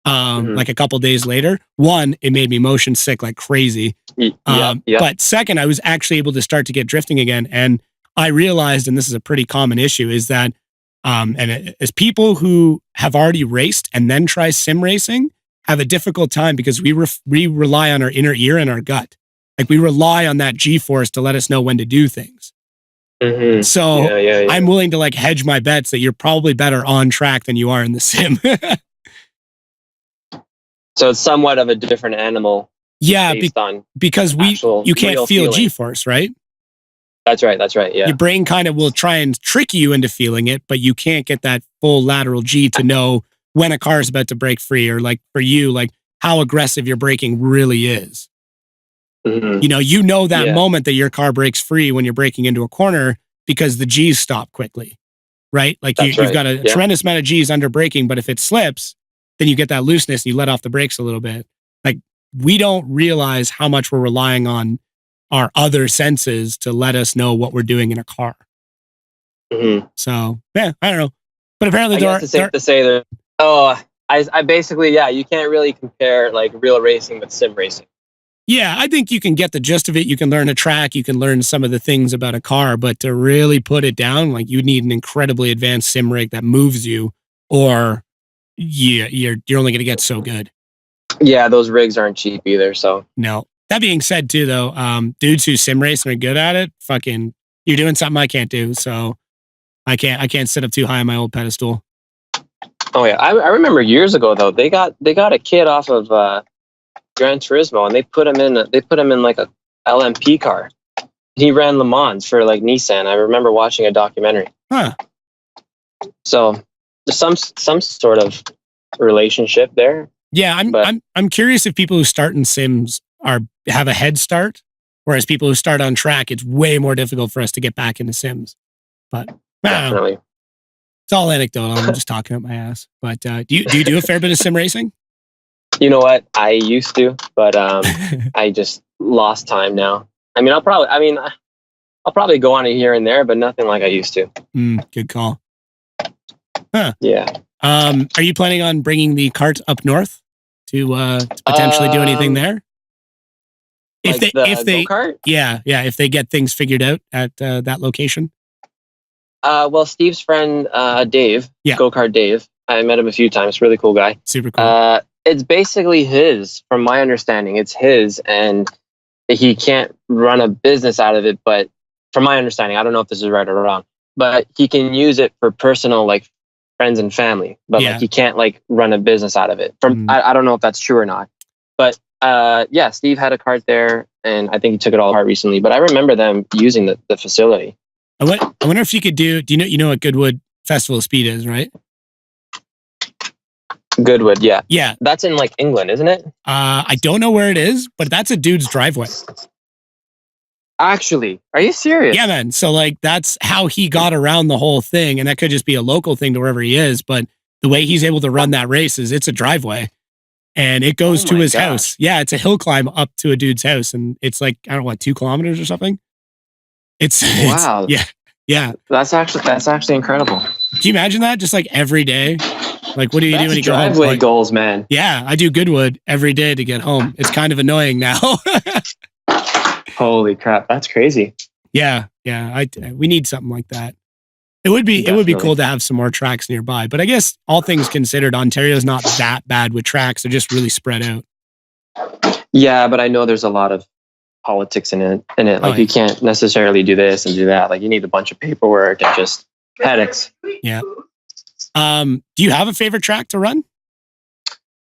Like a couple days later. One, it made me motion sick like crazy. But second, I was actually able to start to get drifting again. And I realized, and this is a pretty common issue, is that as people who have already raced and then try sim racing have a difficult time because we rely on our inner ear and our gut. Like we rely on that G-force to let us know when to do things. So I'm willing to like hedge my bets that you're probably better on track than you are in the sim. So it's somewhat of a different animal. Yeah, because you can't feel G-force, right? That's right. Yeah. Your brain kind of will try and trick you into feeling it, but you can't get that full lateral G to know when a car is about to break free, or like for you, like how aggressive your braking really is. You know that moment that your car breaks free when you're braking into a corner because the G's stop quickly, right? Like you've got a tremendous amount of G's under braking, but if it slips, then you get that looseness and you let off the brakes a little bit. Like we don't realize how much we're relying on our other senses to let us know what we're doing in a car. So yeah, I don't know, but apparently it's safe to say that. I basically, you can't really compare like real racing with sim racing. Yeah, I think you can get the gist of it. You can learn a track, you can learn some of the things about a car, but to really put it down, like you need an incredibly advanced sim rig that moves you, or you're only going to get so good. Yeah, those rigs aren't cheap either. So No. That being said, too, though, dudes who sim race and are good at it, fucking, you're doing something I can't do. So I can't sit up too high on my old pedestal. oh yeah, I remember years ago though they got a kid off of Gran Turismo and they put him in like a LMP car. He ran Le Mans for like Nissan. I remember watching a documentary. Huh. So there's some sort of relationship there. Yeah, I'm curious if people who start in sims have a head start, whereas people who start on track, it's way more difficult for us to get back into sims. But Definitely. It's all anecdotal. I'm just talking up my ass. But do you do a fair bit of sim racing? You know what? I used to, but I just lost time now. I mean, I'll probably go on it here and there, but nothing like I used to. Good call. Huh. Yeah. Are you planning on bringing the cart up north to potentially do anything there? If they go-kart? Yeah, if they get things figured out at that location. Well, Steve's friend Dave, Go-Kart Dave, I met him a few times. Really cool guy. Super cool. It's basically his, from my understanding. It's his, and he can't run a business out of it. But from my understanding, I don't know if this is right or wrong, but he can use it for personal, like friends and family. But like he can't like run a business out of it. I don't know if that's true or not. But Steve had a cart there, and I think he took it all apart recently. But I remember them using the facility. I wonder if you could do you know what Goodwood Festival of Speed is, right? Goodwood, yeah. Yeah. That's in like England, isn't it? I don't know where it is, but that's a dude's driveway. Actually, are you serious? Yeah, man. So like that's how he got around the whole thing. And that could just be a local thing to wherever he is. But the way he's able to run that race is it's a driveway. And it goes to his house. Yeah, it's a hill climb up to a dude's house. And it's like, I don't know, 2 kilometers or something? Wow. Yeah. That's actually incredible. Can you imagine that? Just like every day? Like, what do you do when you go home? Driveway goals, man. Yeah, I do Goodwood every day to get home. It's kind of annoying now. Holy crap, that's crazy. Yeah. We need something like that. It would be cool to have some more tracks nearby. But I guess all things considered, Ontario's not that bad with tracks. They're just really spread out. Yeah, but I know there's a lot of politics in it. Like you can't necessarily do this and do that. Like you need a bunch of paperwork and just headaches. Yeah. Do you have a favorite track to run?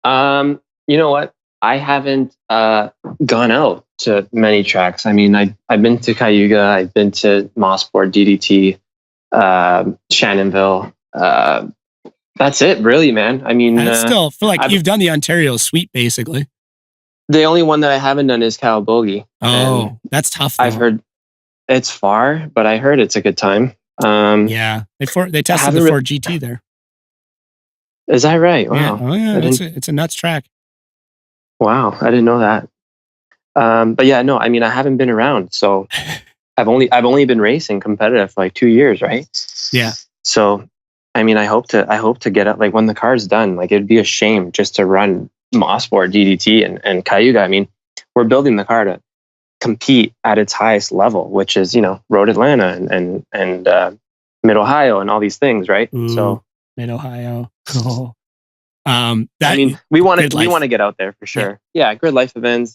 You know what? I haven't gone out to many tracks. I mean, I've been to Cayuga, I've been to Mossport, DDT, Shannonville. That's it, really, man. I mean, I still feel like you've done the Ontario sweep, basically. The only one that I haven't done is Cowbogie. Oh, that's tough, though. I've heard it's far, but I heard it's a good time. Yeah, they tested the Ford GT there. Is that right? Wow. Yeah. Oh, yeah. It's a nuts track. Wow, I didn't know that. But yeah, no, I mean, I haven't been around, so I've only been racing competitive for like 2 years, right? Yeah. So, I mean, I hope to get up, like when the car's done, like it'd be a shame just to run Mossport, DDT, and Cayuga. I mean, we're building the car to compete at its highest level, which is, Road Atlanta and Mid Ohio and all these things, right? Ooh, so Mid Ohio. Oh. I mean, we want to get out there for sure. Yeah, Grid Life events,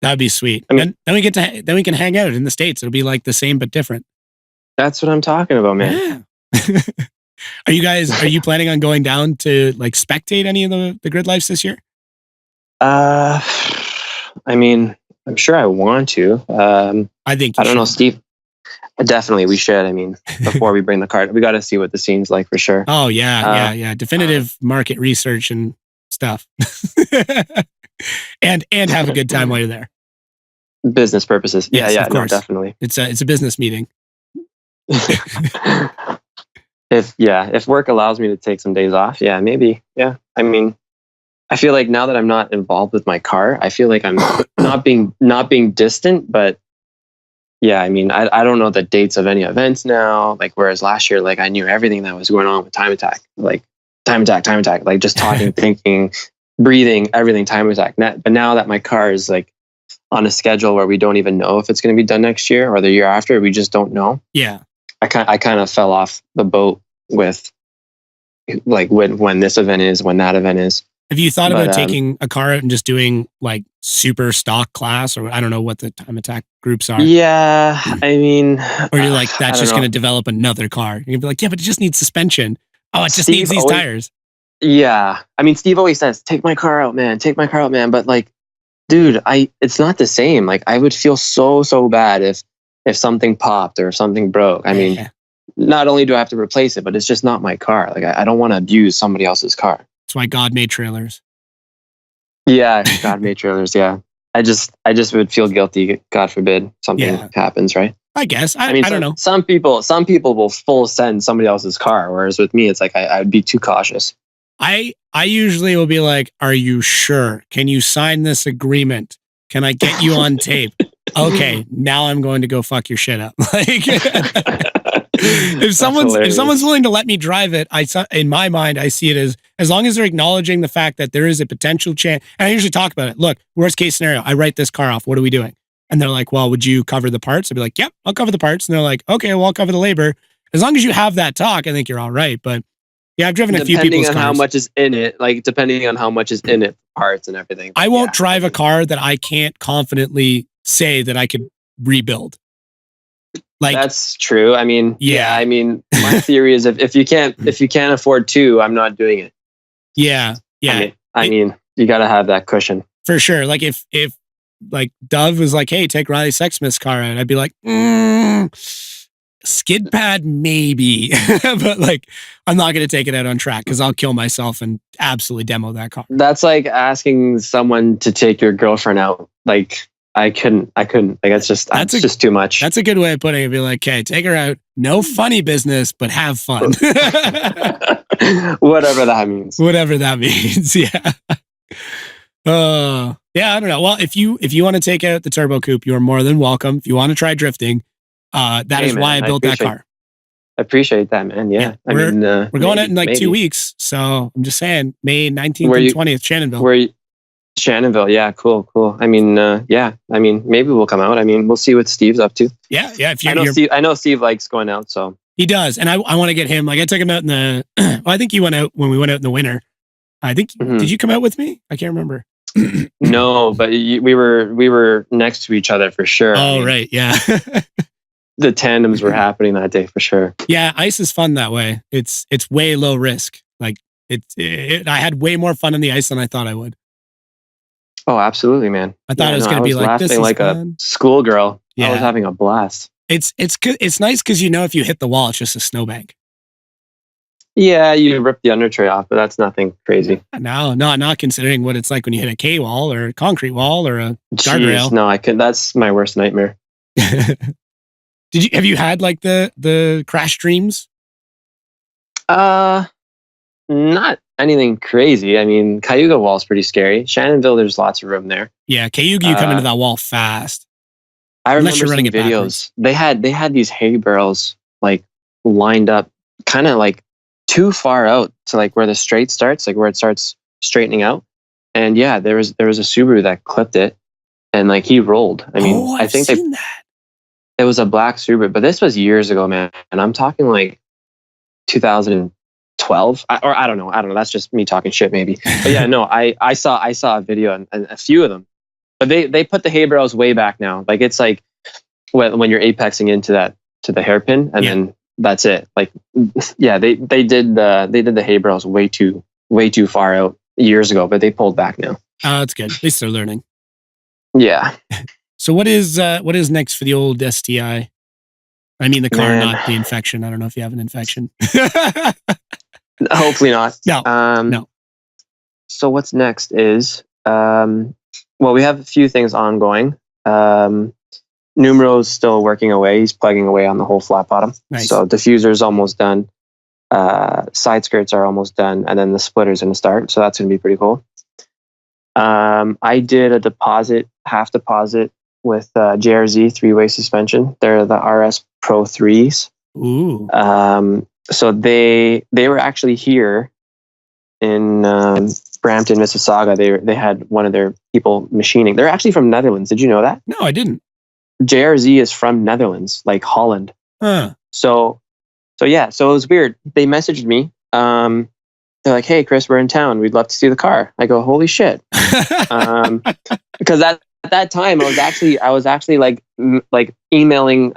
That'd be sweet. I mean, then we can hang out in the States. It'll be like the same but different. That's what I'm talking about, man. Yeah. Are you planning on going down to like spectate any of the Grid Lives this year? I mean, I'm sure I want to. I think I don't know, Steve. Definitely, we should. I mean, before we bring the cart, we got to see what the scene's like for sure. Oh yeah. Definitive market research and stuff, and have a good time while you're there. Business purposes. Yes, yeah, of course. No, definitely. It's a business meeting. If work allows me to take some days off, yeah, maybe. Yeah. I mean, I feel like now that I'm not involved with my car, I feel like I'm not being distant, but yeah, I mean, I don't know the dates of any events now. Like, whereas last year, like I knew everything that was going on with Time Attack, like just talking, thinking, breathing, everything, Time Attack. But now that my car is like on a schedule where we don't even know if it's going to be done next year or the year after. We just don't know. Yeah. I kind of fell off the boat with like when this event is, when that event is. Have you thought about taking a car out and just doing like super stock class, or I don't know what the time attack groups are? Yeah, I mean, or you're like, that's just going to develop another car. You're gonna be like, yeah, but it just needs suspension. Oh, it just needs these tires. Yeah, I mean, Steve always says, "Take my car out, man. Take my car out, man." But like, dude, it's not the same. Like, I would feel so bad if something popped or if something broke. I mean, not only do I have to replace it, but it's just not my car. Like, I don't want to abuse somebody else's car. That's why God made trailers. Yeah, God made trailers. Yeah, I just would feel guilty. God forbid something happens, right? I guess. I mean, I don't know. Some people will full send somebody else's car, whereas with me, it's like I would be too cautious. I usually will be like, "Are you sure? Can you sign this agreement? Can I get you on tape?" Okay, now I'm going to go fuck your shit up. Like, if someone's willing to let me drive it, in my mind I see it as long as they're acknowledging the fact that there is a potential chance. And I usually talk about it. Look, worst case scenario, I write this car off. What are we doing? And they're like, well, would you cover the parts? I'd be like, yep, I'll cover the parts. And they're like, okay, well, I'll cover the labor. As long as you have that talk, I think you're all right. But yeah, I've driven a few people's cars. Depending on how much is in it, parts and everything. I won't drive a car that I can't confidently say that I could rebuild. Like, that's true. I mean, I mean, my theory is if you can't afford two, I'm not doing it. Yeah. I mean, you got to have that cushion for sure. Like if like Dove was like, hey, take Riley Sexsmith's car out, I'd be like, skid pad maybe, but like I'm not going to take it out on track because I'll kill myself and absolutely demo that car. That's like asking someone to take your girlfriend out. Like I couldn't. Like it's just too much. That's a good way of putting it. Be like, okay, take her out. No funny business, but have fun. Whatever that means. Whatever that means. Yeah. Yeah, I don't know. Well, if you want to take out the turbo coupe, you are more than welcome. If you want to try drifting, that is why I built that car. I appreciate that, man. Yeah. We're going out in like 2 weeks. So I'm just saying, May 19th and 20th, Shannonville. Shannonville. Yeah. Cool. I mean, I mean, maybe we'll come out. I mean, we'll see what Steve's up to. Yeah. If I know Steve likes going out, so. He does. And I want to get him, like I took him out in the, well, I think he went out when we went out in the winter. I think, did you come out with me? I can't remember. No, but we were next to each other for sure. Oh, right. Yeah. The tandems were happening that day for sure. Yeah. Ice is fun that way. It's way low risk. Like I had way more fun on the ice than I thought I would. Oh, absolutely, man. I thought it was going to be like, this is like fun. A schoolgirl. Yeah. I was having a blast. It's good. It's nice because if you hit the wall, it's just a snowbank. Yeah, you rip the under tray off, but that's nothing crazy. No, not considering what it's like when you hit a K wall or a concrete wall or a guardrail. No, I could. That's my worst nightmare. Have you had like the crash dreams? Not anything crazy. I mean, Cayuga Wall's pretty scary. Shannonville, there's lots of room there. Yeah, Cayuga, you come into that wall fast. I remember seeing videos. They had these hay barrels like lined up, kind of like too far out to like where the straight starts, like where it starts straightening out. And yeah, there was a Subaru that clipped it, and like he rolled. I mean, I think that. It was a black Subaru, but this was years ago, man. And I'm talking like 2012, or I don't know. That's just me talking shit, maybe. But yeah, no, I saw a video and a few of them, but they put the hay barrels way back now. Like it's like when you're apexing to the hairpin, and then that's it. Like, yeah, they did the hay barrels way too far out years ago, but they pulled back now. Oh, that's good. At least they're learning. Yeah. So what is next for the old STI? I mean the car, not the infection. I don't know if you have an infection. Hopefully not. No. No. So what's next is we have a few things ongoing. Numero's still working away. He's plugging away on the whole flat bottom. Nice. So diffuser's almost done. Side skirts are almost done, and then the splitter's going to start. So that's going to be pretty cool. I did a half deposit with JRZ 3-way suspension. They're the RS Pro 3s. Ooh. So they were actually here in Brampton, Mississauga, they had one of their people machining. They're actually from Netherlands. Did you know that? No, I didn't. JRZ is from Netherlands, like Holland. Huh. So yeah, so it was weird. They messaged me. They're like, "Hey, Chris, we're in town. We'd love to see the car." I go, "Holy shit!" Because at that time, I was actually like emailing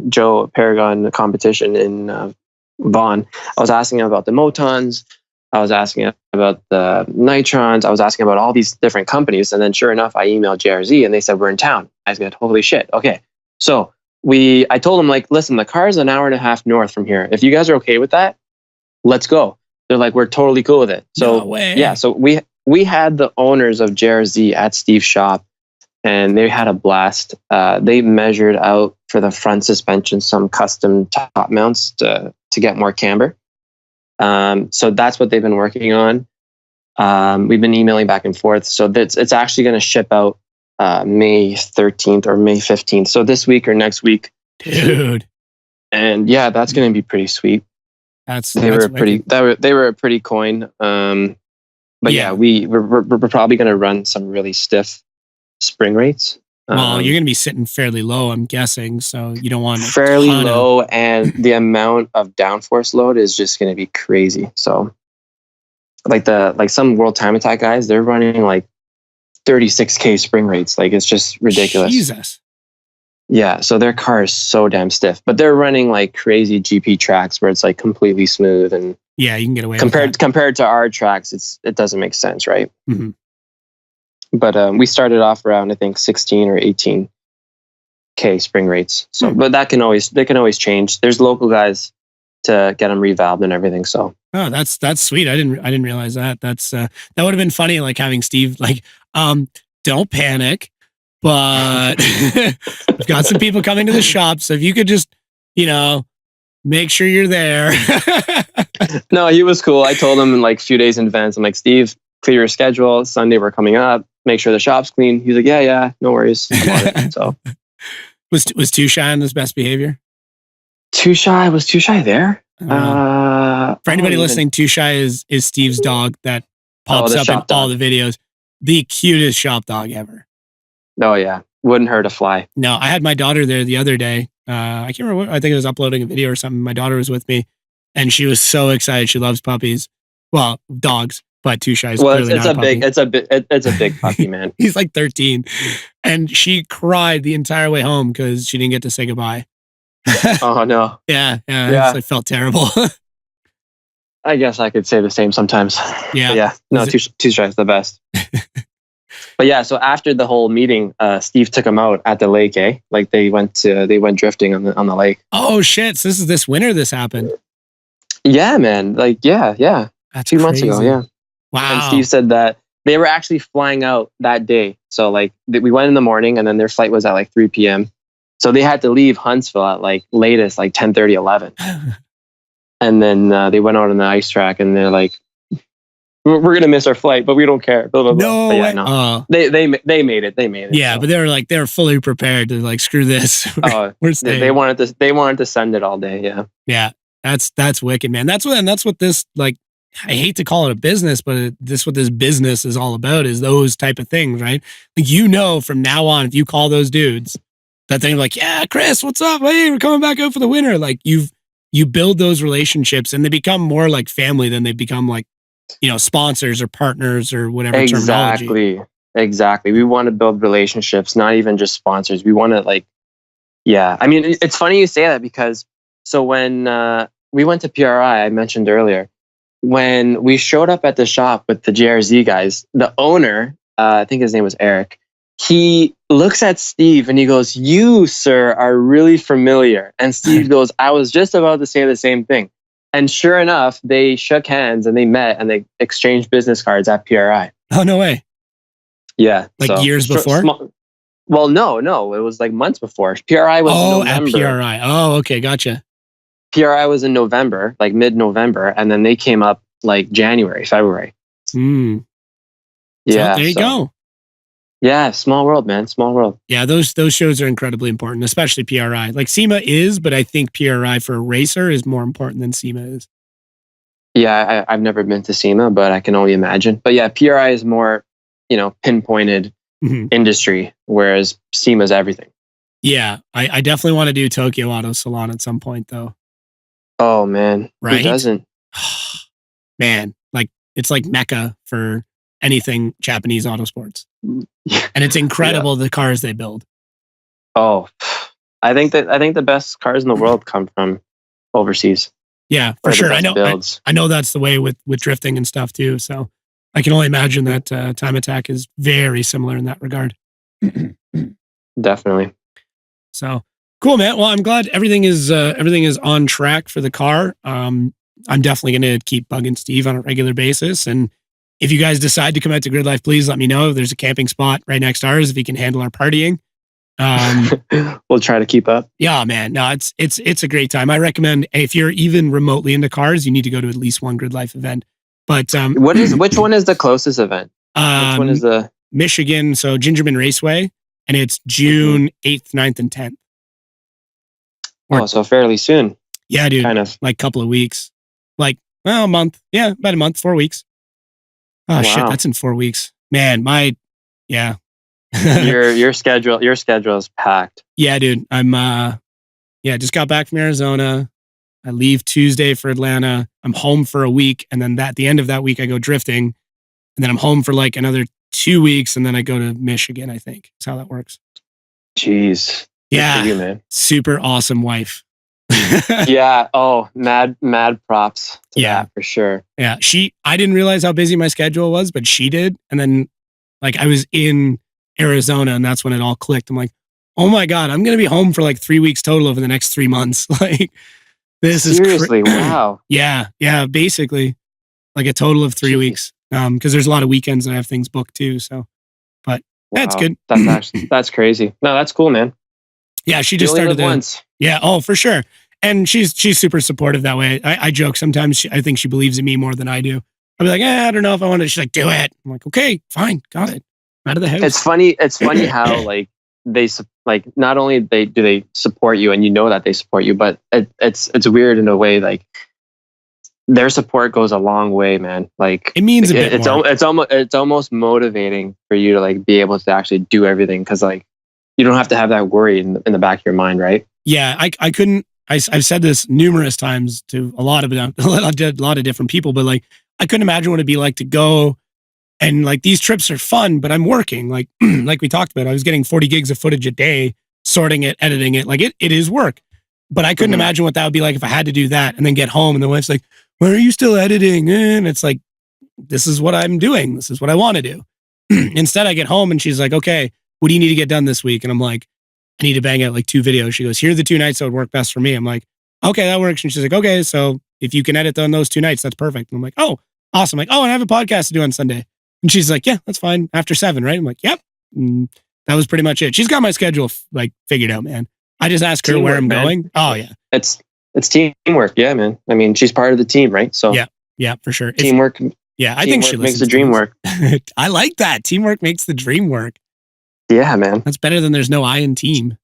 Joe Paragon competition in Vaughan. I was asking him about the Motons. I was asking him about the Nitrons. I was asking about all these different companies. And then sure enough, I emailed JRZ and they said, "We're in town." I said, "Holy shit. Okay." So I told them, like, "Listen, the car is an hour and a half north from here. If you guys are okay with that, let's go." They're like, "We're totally cool with it." So No way. yeah, so we had the owners of JRZ at Steve's shop and they had a blast. They measured out for the front suspension some custom top mounts to get more camber. So that's what they've been working on. We've been emailing back and forth. So it's actually going to ship out May 13th or May 15th. So this week or next week. Dude. And yeah, that's going to be pretty sweet. They were a pretty coin. But yeah, we're probably going to run some really stiff spring rates. Well, you're going to be sitting fairly low, I'm guessing. So you don't want fairly low, and the amount of downforce load is just going to be crazy. So, like some World Time Attack guys, they're running like 36K spring rates. Like it's just ridiculous. Jesus. Yeah, so their car is so damn stiff, but they're running like crazy GP tracks where it's like completely smooth and yeah, you can get away compared to our tracks. It doesn't make sense, right? Mm-hmm. But we started off around I think 16 or 18K spring rates. So, but they can always change. There's local guys to get them revalved and everything. So, oh, that's sweet. I didn't realize that. That's that would have been funny, like having Steve like, don't panic, but we've got some people coming to the shop. So if you could just, make sure you're there. No, he was cool. I told him in like a few days in advance. I'm like, "Steve, clear your schedule. Sunday we're coming up. Make sure the shop's clean." He's like, yeah, no worries. So was Too Shy on his best behavior? Was Too Shy there? For anybody listening, Too Shy is Steve's dog that pops up in all the videos. The cutest shop dog ever. Oh yeah, wouldn't hurt a fly. No, I had my daughter there the other day. I can't remember what, I think I was uploading a video or something. My daughter was with me and she was so excited. She loves puppies. Well, dogs, but Too Shy is clearly not a puppy. It's a big puppy, man. He's like 13 and she cried the entire way home because she didn't get to say goodbye. Oh no. Yeah. I felt terrible. I guess I could say the same sometimes. Yeah. But yeah. No, Too Shy is the best. But yeah, so after the whole meeting, Steve took him out at the lake. Like they went drifting on the lake. Oh shit! So this winter this happened. Yeah, man. Like yeah. That's 2 months ago. Yeah. Wow. And Steve said that they were actually flying out that day. So like we went in the morning, and then their flight was at like 3 p.m. So they had to leave Huntsville at like latest like 10:30, 11. And then they went out on the ice track, and they're like, "We're gonna miss our flight, but we don't care." Blah, blah, blah. No, yeah, no. They made it. They made it. Yeah, so. But they were fully prepared to like screw this. We're staying. They wanted to send it all day. Yeah. Yeah, that's wicked, man. That's what this like. I hate to call it a business, but what this business is all about is those type of things, right? Like from now on, if you call those dudes, that they're like, "Yeah, Chris, what's up? Hey, we're coming back out for the winter." Like you build those relationships, and they become more like family than they become like, sponsors or partners or whatever terminology. Exactly. We want to build relationships, not even just sponsors. We want to yeah. I mean, it's funny you say that because so when we went to PRI, I mentioned earlier, when we showed up at the shop with the JRZ guys, the owner, I think his name was Eric, he looks at Steve and he goes, "You, sir, are really familiar." And Steve goes, "I was just about to say the same thing." And sure enough, they shook hands and they met and they exchanged business cards at PRI. Oh, no way. Yeah. Like years before? Well, no. It was like months before. PRI was in November. At PRI. Oh, okay. Gotcha. PRI was in November, like mid-November. And then they came up like January, February. Yeah. So there you go. Yeah. Small world, man. Small world. Yeah. Those shows are incredibly important, especially PRI. Like SEMA is, but I think PRI for a racer is more important than SEMA is. Yeah, I've never been to SEMA, but I can only imagine. But yeah, PRI is more, pinpointed industry, whereas SEMA is everything. Yeah, I definitely want to do Tokyo Auto Salon at some point, though. Oh man, right? Who doesn't? Man, like it's like Mecca for anything Japanese auto sports, and it's incredible the cars they build. Oh, I think the best cars in the world come from overseas. Yeah, for sure. I know that's the way with drifting and stuff too. So I can only imagine that Time Attack is very similar in that regard. Definitely. So cool, man. Well, I'm glad everything is on track for the car. I'm definitely going to keep bugging Steve on a regular basis. And if you guys decide to come out to Grid Life, please let me know. There's a camping spot right next to ours if he can handle our partying. We'll try to keep up. Yeah, man. No, it's a great time. I recommend if you're even remotely into cars, you need to go to at least one Grid Life event. But which one is the closest event? Which one is the Michigan? So Gingerman Raceway, and it's June 8th, 9th, and 10th. Oh, so fairly soon. Yeah, dude. Kind of like a couple of weeks. Like, well, a month. Yeah, about a month, 4 weeks. Oh, wow. Shit, that's in 4 weeks. Man, yeah. your schedule is packed. Yeah, dude. I'm just got back from Arizona. I leave Tuesday for Atlanta. I'm home for a week, and then at the end of that week I go drifting, and then I'm home for like another 2 weeks, and then I go to Michigan, I think. That's how that works. Jeez. Yeah. Good for you, man. Super awesome wife. Yeah. Oh, mad props to that for sure. Yeah. I didn't realize how busy my schedule was, but she did. And then like I was in Arizona, and that's when it all clicked. I'm like, oh my God, I'm going to be home for like 3 weeks total over the next 3 months. Like this seriously, wow. Yeah. Basically like a total of 3 weeks. Cause there's a lot of weekends and I have things booked too. So, but that's good. That's crazy. No, that's cool, man. Yeah. She just started once. Yeah. Oh, for sure. And she's super supportive that way. I joke sometimes. I think she believes in me more than I do. I'll be like, I don't know if I want to. She's like, do it. I'm like, okay, fine, got it. I'm out of the house. It's funny how like they not only do they support you, and you know that they support you, but it's weird in a way. Like their support goes a long way, man. Like it means a bit more. It's almost motivating for you to like be able to actually do everything, because like you don't have to have that worry in the back of your mind, right? Yeah, I couldn't. I've said this numerous times to a lot of different people, but like I couldn't imagine what it'd be like to go and like these trips are fun, but I'm working like we talked about. I was getting 40 gigs of footage a day, sorting it, editing it. Like it is work, but I couldn't imagine what that would be like if I had to do that and then get home and the wife's like, "Why are you still editing?" And it's like, this is what I'm doing. This is what I want to do. Instead, I get home and she's like, "Okay, what do you need to get done this week?" And I'm like, I need to bang out like 2 videos. She goes, here are the 2 nights that would work best for me. I'm like, okay, that works. And she's like, okay, so if you can edit on those 2 nights, that's perfect. And I'm like, oh, awesome. I'm like, oh, and I have a podcast to do on Sunday. And she's like, yeah, that's fine. After 7, right? I'm like, yep. And that was pretty much it. She's got my schedule like figured out, man. I just ask her where I'm going. Oh yeah. It's teamwork. Yeah, man. I mean, she's part of the team, right? So yeah, for sure. Teamwork. Yeah, I think she makes the dream work. I like that. Teamwork makes the dream work. Yeah, man. That's better than there's no I in team.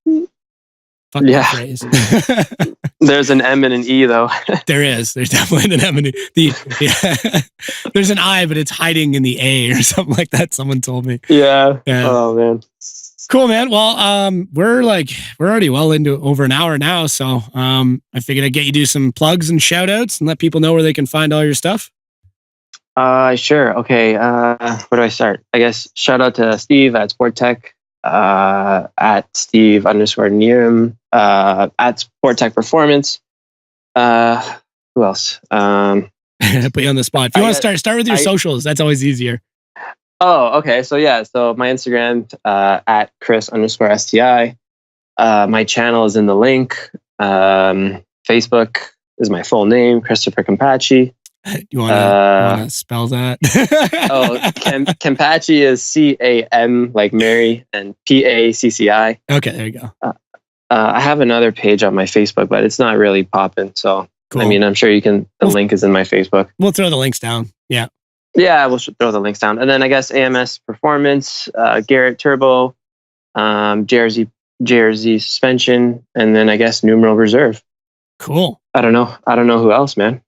Fuck that phrase. There's an M and an E though. There is. There's definitely an M and E. There's an I, but it's hiding in the A or something like that. Someone told me. Yeah. Oh man. Cool, man. Well, we're already well into over an hour now, so I figured I'd get you to do some plugs and shout outs and let people know where they can find all your stuff. Sure. Okay. Where do I start? I guess shout out to Steve at Sport Tech, at Steve_Nierim, at Sport Tech Performance. Who else? Put you on the spot. If you want to start with your socials, that's always easier. Oh, okay. So yeah, so my Instagram, at Chris_STI. My channel is in the link. Facebook is my full name, Christopher Campacci. You want to spell that? Campacci is CAM like Mary and PACCI. Okay, there you go. I have another page on my Facebook, but it's not really popping. So cool. I mean, I'm sure you can. The link is in my Facebook. We'll throw the links down. Yeah. Yeah, we'll throw the links down, and then I guess AMS Performance, Garrett Turbo, JRZ Suspension, and then I guess Numeral Reserve. Cool. I don't know who else, man.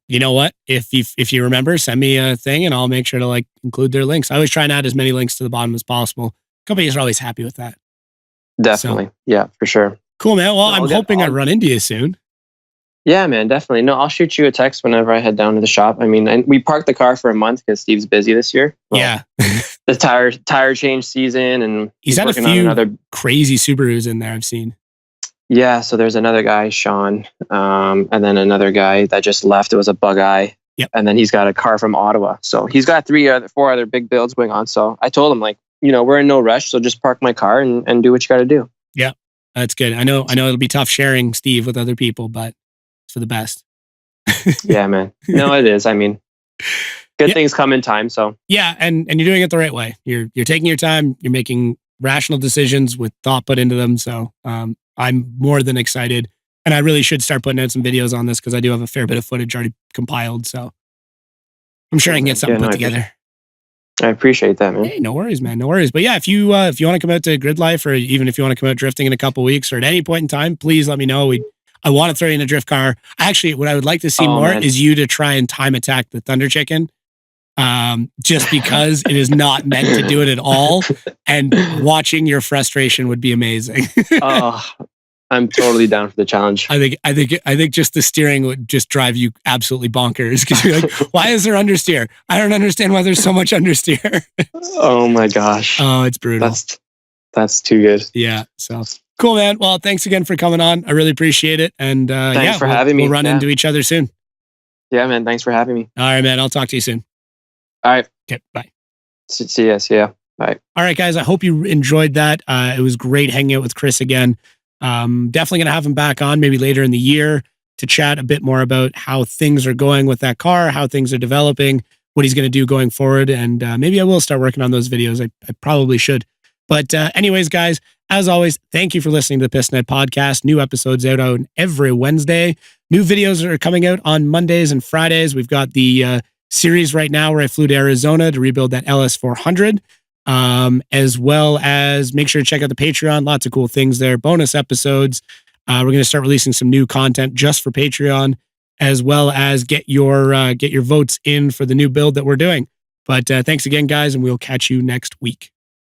You know what? If you remember, send me a thing and I'll make sure to like include their links. I always try and add as many links to the bottom as possible. Companies are always happy with that. Definitely. Yeah, for sure. Cool, man. Well, No, I'm hoping I run into you soon. Yeah, man, definitely. No, I'll shoot you a text whenever I head down to the shop. I mean, and we parked the car for a month because Steve's busy this year. Well, yeah. The tire change season, and he's had a few crazy Subarus in there I've seen. Yeah, so there's another guy, Sean, and then another guy that just left. It was a bug eye. Yep. And then he's got a car from Ottawa. So he's got 4 other big builds going on. So I told him, like, we're in no rush, so just park my car and do what you got to do. Yeah, that's good. I know it'll be tough sharing Steve with other people, but it's for the best. Yeah, man. No, it is. I mean, good things come in time. So yeah, and you're doing it the right way. You're taking your time. You're making rational decisions with thought put into them. So I'm more than excited, and I really should start putting out some videos on this because I do have a fair bit of footage already compiled. So I'm sure I can get something put together. I appreciate that, man. Hey, no worries, man. No worries. But yeah, if you want to come out to Grid Life, or even if you want to come out drifting in a couple weeks, or at any point in time, please let me know. I want to throw you in a drift car. Actually, what I would like to see more is you to try and time attack the Thunder Chicken. Just because it is not meant to do it at all, and watching your frustration would be amazing. Oh, I'm totally down for the challenge. I think just the steering would just drive you absolutely bonkers because you're like, why is there understeer? I don't understand why there's so much understeer. Oh my gosh. Oh, it's brutal. That's too good. Yeah. So cool, man. Well, thanks again for coming on. I really appreciate it. And thanks for having me. We'll run into each other soon. Yeah, man. Thanks for having me. All right, man. I'll talk to you soon. All right. Okay. Bye. See ya. Bye. All right, guys. I hope you enjoyed that. It was great hanging out with Chris again. Definitely going to have him back on maybe later in the year to chat a bit more about how things are going with that car, how things are developing, what he's going to do going forward. And maybe I will start working on those videos. I probably should. But anyways, guys, as always, thank you for listening to the Pistonhead podcast. New episodes out on every Wednesday. New videos are coming out on Mondays and Fridays. We've got the series right now where I flew to Arizona to rebuild that LS400. As well as make sure to check out the Patreon. Lots of cool things there. Bonus episodes. We're going to start releasing some new content just for Patreon, as well as get your votes in for the new build that we're doing. But thanks again, guys, and we'll catch you next week.